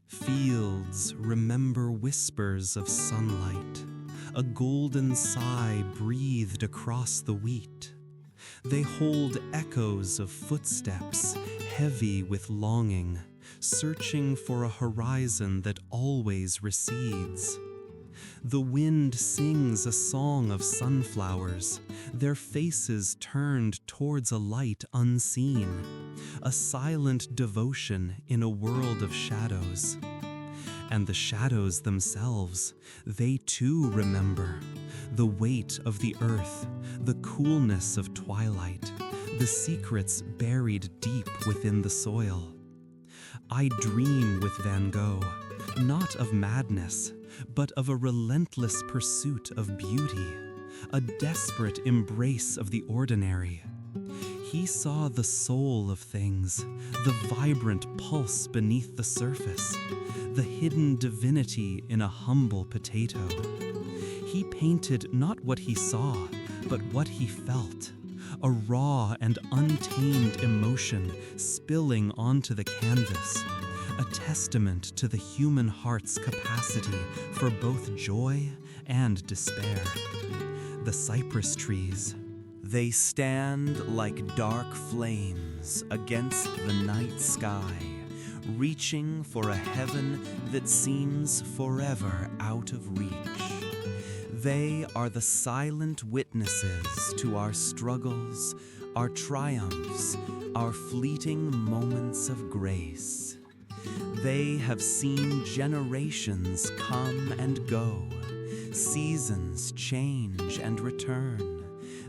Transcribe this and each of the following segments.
Fields remember whispers of sunlight, a golden sigh breathed across the wheat. They hold echoes of footsteps, heavy with longing, searching for a horizon that always recedes. The wind sings a song of sunflowers, their faces turned towards a light unseen, a silent devotion in a world of shadows. And the shadows themselves, they too remember the weight of the earth, the coolness of twilight, the secrets buried deep within the soil. I dream with Van Gogh, not of madness, but of a relentless pursuit of beauty, a desperate embrace of the ordinary. He saw the soul of things, the vibrant pulse beneath the surface, the hidden divinity in a humble potato. He painted not what he saw, but what he felt, a raw and untamed emotion spilling onto the canvas, a testament to the human heart's capacity for both joy and despair. The cypress trees, they stand like dark flames against the night sky, reaching for a heaven that seems forever out of reach. They are the silent witnesses to our struggles, our triumphs, our fleeting moments of grace. They have seen generations come and go, seasons change and return,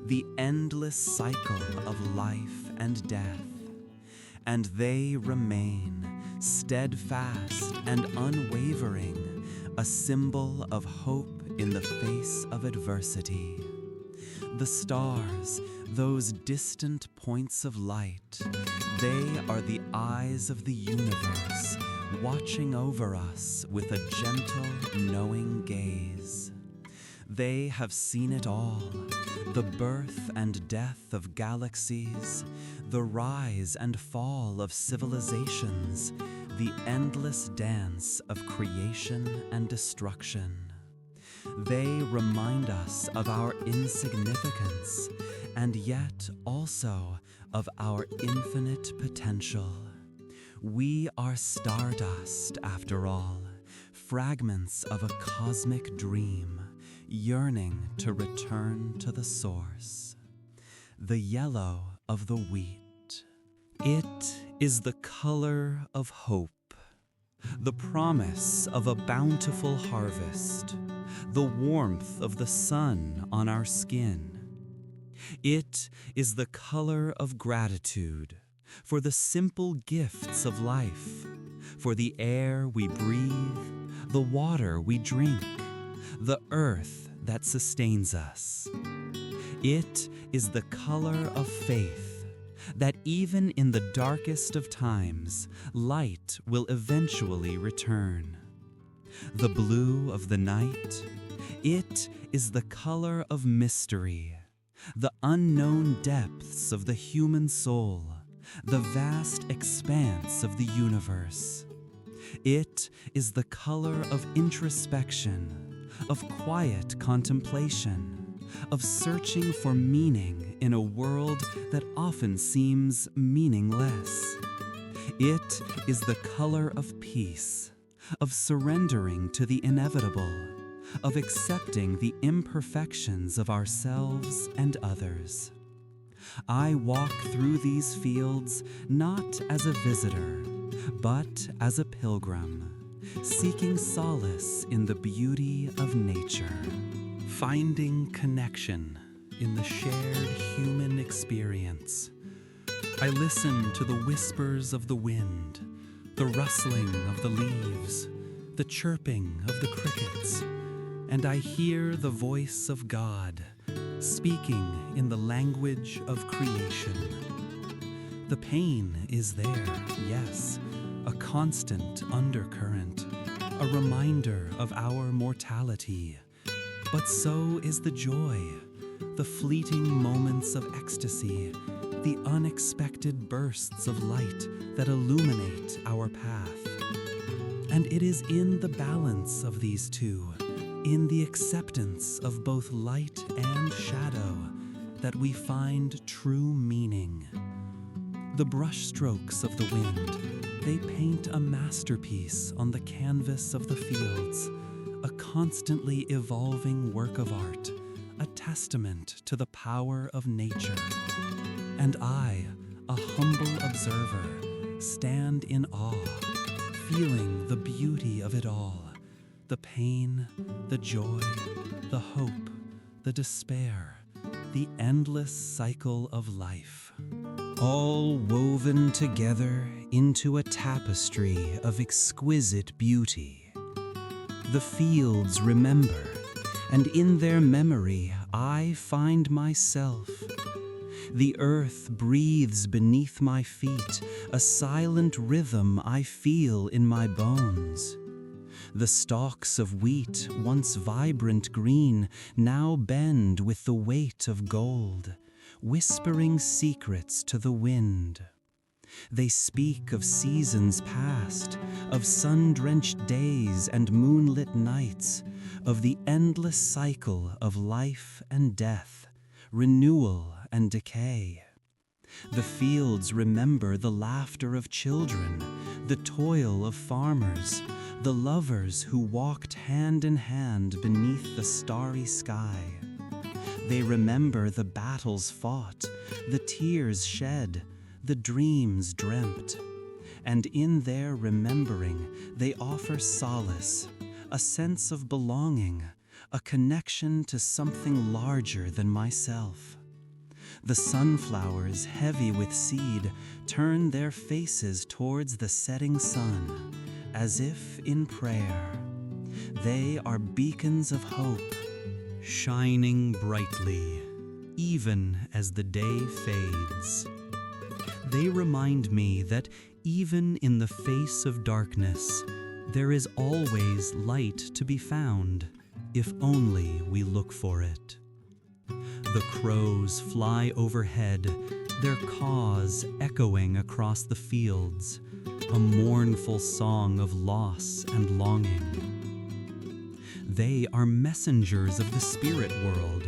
the endless cycle of life and death. And they remain steadfast and unwavering, a symbol of hope in the face of adversity. The stars, those distant points of light, they are the eyes of the universe, watching over us with a gentle, knowing gaze. They have seen it all, the birth and death of galaxies, the rise and fall of civilizations, the endless dance of creation and destruction. They remind us of our insignificance, and yet also of our infinite potential. We are stardust, after all, fragments of a cosmic dream, yearning to return to the source. The yellow of the wheat. It is the color of hope, the promise of a bountiful harvest, the warmth of the sun on our skin. It is the color of gratitude for the simple gifts of life, for the air we breathe, the water we drink, the earth that sustains us. It is the color of faith, that even in the darkest of times, light will eventually return. The blue of the night, it is the color of mystery, the unknown depths of the human soul, the vast expanse of the universe. It is the color of introspection, of quiet contemplation, of searching for meaning in a world that often seems meaningless. It is the color of peace, of surrendering to the inevitable, of accepting the imperfections of ourselves and others. I walk through these fields not as a visitor, but as a pilgrim, seeking solace in the beauty of nature, finding connection in the shared human experience. I listen to the whispers of the wind, the rustling of the leaves, the chirping of the crickets, and I hear the voice of God speaking in the language of creation. The pain is there, yes, a constant undercurrent, a reminder of our mortality. But so is the joy, the fleeting moments of ecstasy, the unexpected bursts of light that illuminate our path. And it is in the balance of these two, in the acceptance of both light and shadow, that we find true meaning. The brushstrokes of the wind, they paint a masterpiece on the canvas of the fields, a constantly evolving work of art, a testament to the power of nature. And I, a humble observer, stand in awe, feeling the beauty of it all, the pain, the joy, the hope, the despair, the endless cycle of life, all woven together into a tapestry of exquisite beauty. The fields remember, and in their memory I find myself. The earth breathes beneath my feet, a silent rhythm I feel in my bones. The stalks of wheat, once vibrant green, now bend with the weight of gold, whispering secrets to the wind. They speak of seasons past, of sun-drenched days and moonlit nights, of the endless cycle of life and death, renewal and decay. The fields remember the laughter of children, the toil of farmers, the lovers who walked hand in hand beneath the starry sky. They remember the battles fought, the tears shed, the dreams dreamt. And in their remembering, they offer solace, a sense of belonging, a connection to something larger than myself. The sunflowers, heavy with seed, turn their faces towards the setting sun, as if in prayer. They are beacons of hope, shining brightly, even as the day fades. They remind me that even in the face of darkness, there is always light to be found, if only we look for it. The crows fly overhead, their caws echoing across the fields, a mournful song of loss and longing. They are messengers of the spirit world,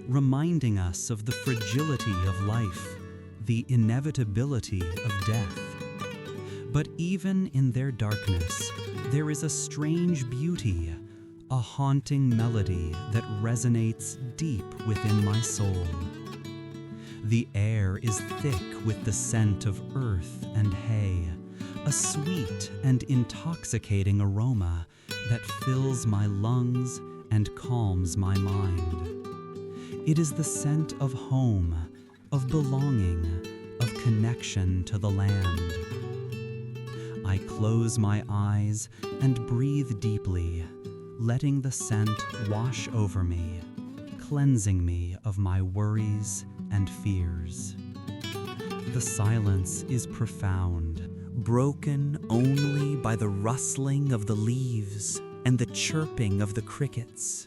reminding us of the fragility of life, the inevitability of death. But even in their darkness, there is a strange beauty, a haunting melody that resonates deep within my soul. The air is thick with the scent of earth and hay, a sweet and intoxicating aroma that fills my lungs and calms my mind. It is the scent of home, of belonging, of connection to the land. I close my eyes and breathe deeply, letting the scent wash over me, cleansing me of my worries and fears. The silence is profound, broken only by the rustling of the leaves and the chirping of the crickets.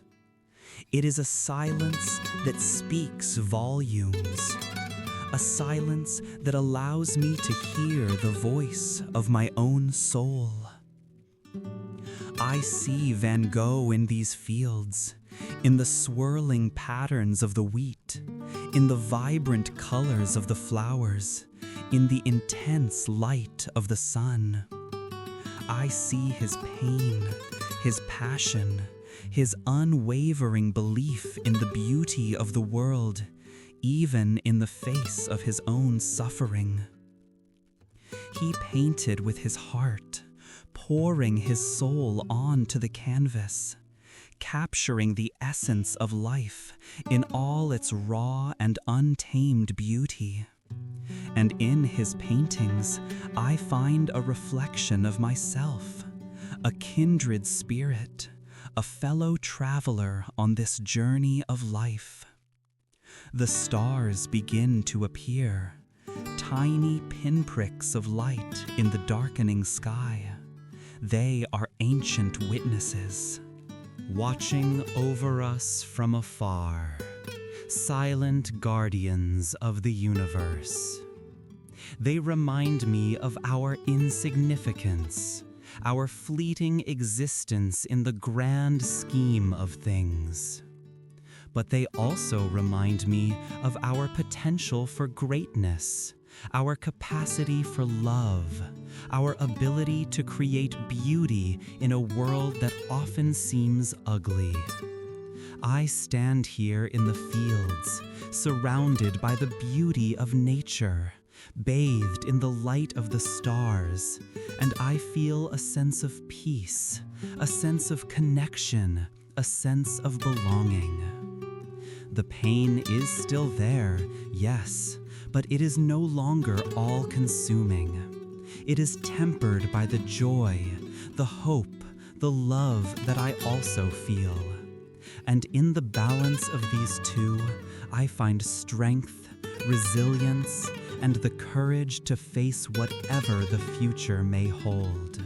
It is a silence that speaks volumes, a silence that allows me to hear the voice of my own soul. I see Van Gogh in these fields, in the swirling patterns of the wheat, in the vibrant colors of the flowers, in the intense light of the sun. I see his pain, his passion, his unwavering belief in the beauty of the world, even in the face of his own suffering. He painted with his heart, pouring his soul onto the canvas, capturing the essence of life in all its raw and untamed beauty. And in his paintings, I find a reflection of myself, a kindred spirit, a fellow traveler on this journey of life. The stars begin to appear, tiny pinpricks of light in the darkening sky. They are ancient witnesses, watching over us from afar, silent guardians of the universe. They remind me of our insignificance, our fleeting existence in the grand scheme of things. But they also remind me of our potential for greatness, our capacity for love, our ability to create beauty in a world that often seems ugly. I stand here in the fields, surrounded by the beauty of nature, bathed in the light of the stars, and I feel a sense of peace, a sense of connection, a sense of belonging. The pain is still there, yes, but it is no longer all-consuming. It is tempered by the joy, the hope, the love that I also feel. And in the balance of these two, I find strength, resilience, and the courage to face whatever the future may hold.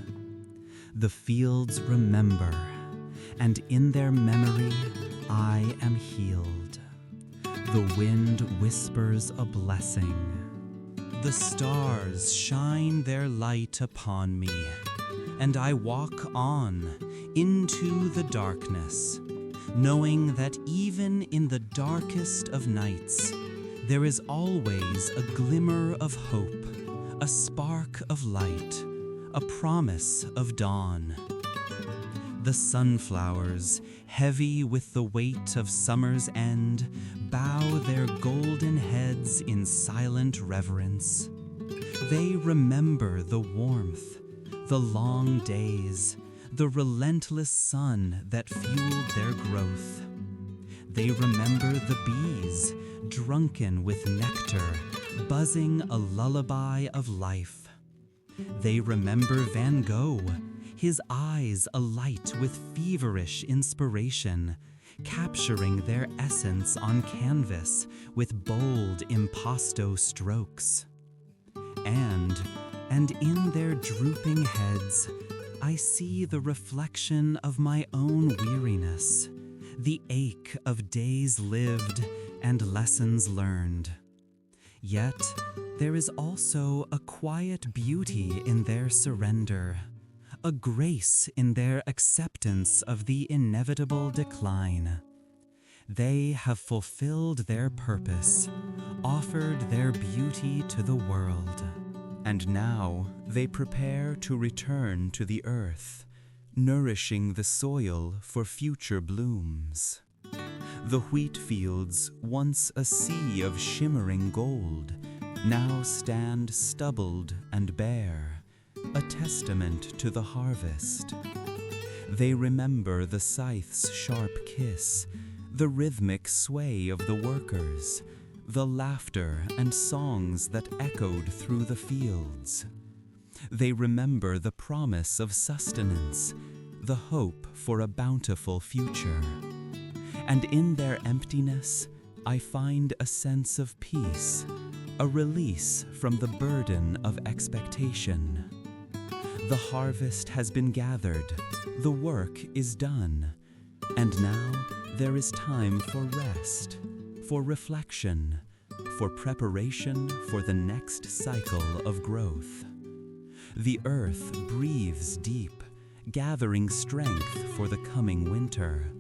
The fields remember, and in their memory, I am healed. The wind whispers a blessing. The stars shine their light upon me, and I walk on into the darkness, knowing that even in the darkest of nights, there is always a glimmer of hope, a spark of light, a promise of dawn. The sunflowers, heavy with the weight of summer's end, bow their golden heads in silent reverence. They remember the warmth, the long days, the relentless sun that fueled their growth. They remember the bees, drunken with nectar, buzzing a lullaby of life. They remember Van Gogh, his eyes alight with feverish inspiration, capturing their essence on canvas with bold impasto strokes. And in their drooping heads, I see the reflection of my own weariness, the ache of days lived and lessons learned. Yet, there is also a quiet beauty in their surrender, a grace in their acceptance of the inevitable decline. They have fulfilled their purpose, offered their beauty to the world, and now they prepare to return to the earth, nourishing the soil for future blooms. The wheatfields, once a sea of shimmering gold, now stand stubbled and bare, a testament to the harvest. They remember the scythe's sharp kiss, the rhythmic sway of the workers, the laughter and songs that echoed through the fields. They remember the promise of sustenance, the hope for a bountiful future. And in their emptiness, I find a sense of peace, a release from the burden of expectation. The harvest has been gathered, the work is done, and now there is time for rest, for reflection, for preparation for the next cycle of growth. The earth breathes deep, gathering strength for the coming winter,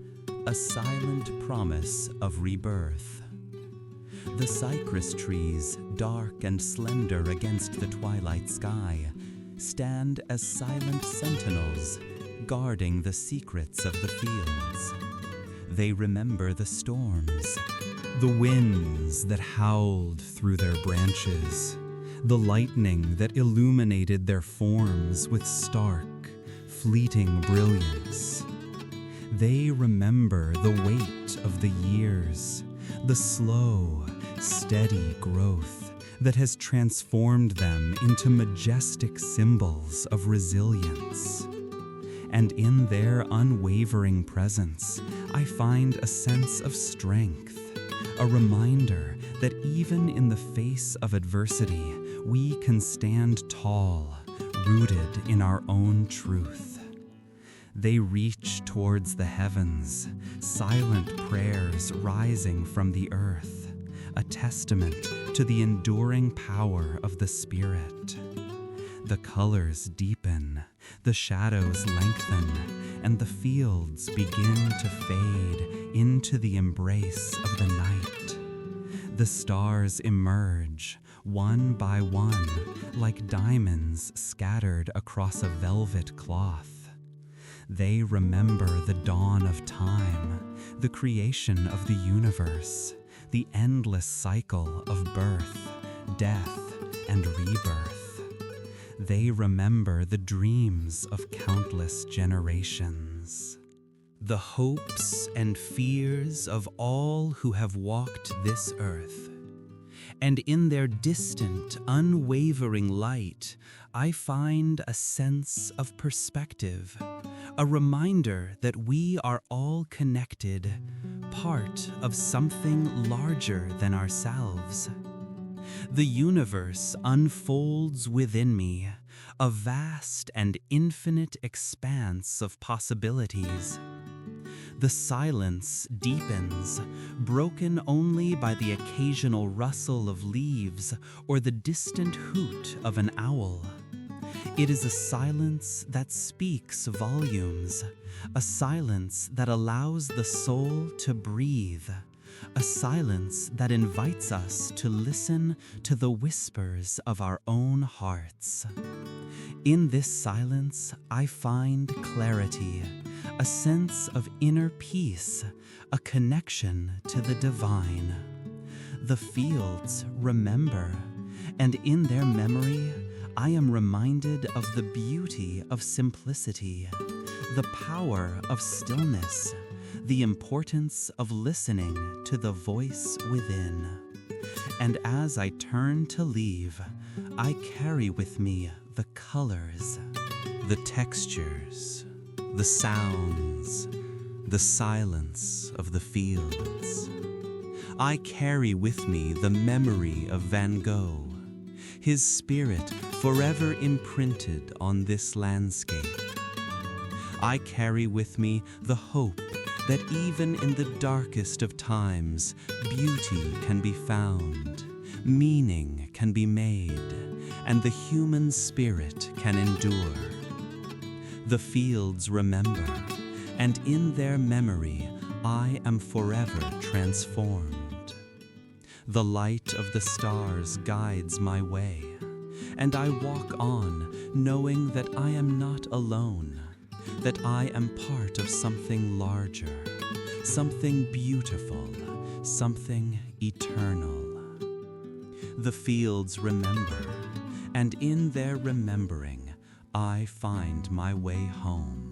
a silent promise of rebirth. The cypress trees, dark and slender against the twilight sky, stand as silent sentinels, guarding the secrets of the fields. They remember the storms, the winds that howled through their branches, the lightning that illuminated their forms with stark, fleeting brilliance. They remember the weight of the years, the slow, steady growth that has transformed them into majestic symbols of resilience. And in their unwavering presence, I find a sense of strength, a reminder that even in the face of adversity, we can stand tall, rooted in our own truth. They reach towards the heavens, silent prayers rising from the earth, a testament to the enduring power of the Spirit. The colors deepen, the shadows lengthen, and the fields begin to fade into the embrace of the night. The stars emerge, one by one, like diamonds scattered across a velvet cloth. They remember the dawn of time, the creation of the universe, the endless cycle of birth, death, and rebirth. They remember the dreams of countless generations, the hopes and fears of all who have walked this earth. And in their distant, unwavering light, I find a sense of perspective, a reminder that we are all connected, part of something larger than ourselves. The universe unfolds within me, a vast and infinite expanse of possibilities. The silence deepens, broken only by the occasional rustle of leaves or the distant hoot of an owl. It is a silence that speaks volumes, a silence that allows the soul to breathe, a silence that invites us to listen to the whispers of our own hearts. In this silence, I find clarity, a sense of inner peace, a connection to the divine. The fields remember, and in their memory, I am reminded of the beauty of simplicity, the power of stillness, the importance of listening to the voice within. And as I turn to leave, I carry with me the colors, the textures, the sounds, the silence of the fields. I carry with me the memory of Van Gogh, his spirit forever imprinted on this landscape. I carry with me the hope that even in the darkest of times, beauty can be found, meaning can be made, and the human spirit can endure. The fields remember, and in their memory, I am forever transformed. The light of the stars guides my way, and I walk on knowing that I am not alone, that I am part of something larger, something beautiful, something eternal. The fields remember, and in their remembering, I find my way home.